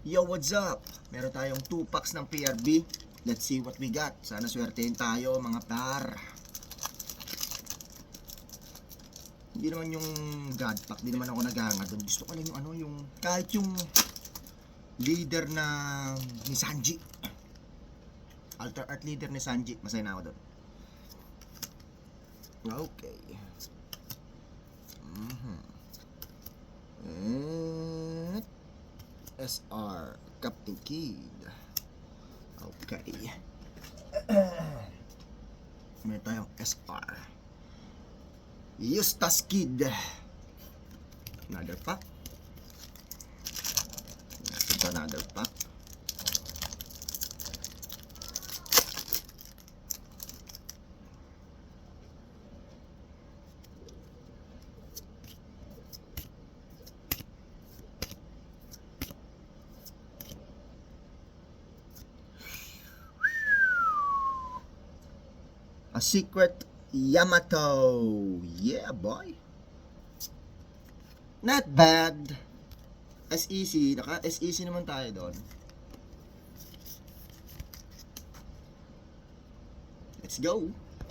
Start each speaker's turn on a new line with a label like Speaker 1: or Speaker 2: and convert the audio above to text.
Speaker 1: Yo, what's up? Meron tayong 2 packs ng PRB. Let's see what we got. Sana swertein tayo mga par. Hindi naman yung God pack, hindi naman ako naghahanga doon. Gusto ko lang yung ano, yung kahit yung leader na ni Sanji. Alter Art leader ni Sanji. Masaya na ako doon. Okay. And SR Captain Kid. Okay. Meron tayong SR Eustace Kid. Another pack. Another pack. A secret Yamato. Yeah, boy. Not bad. SEC. Naka-SEC naman tayo doon. Let's go.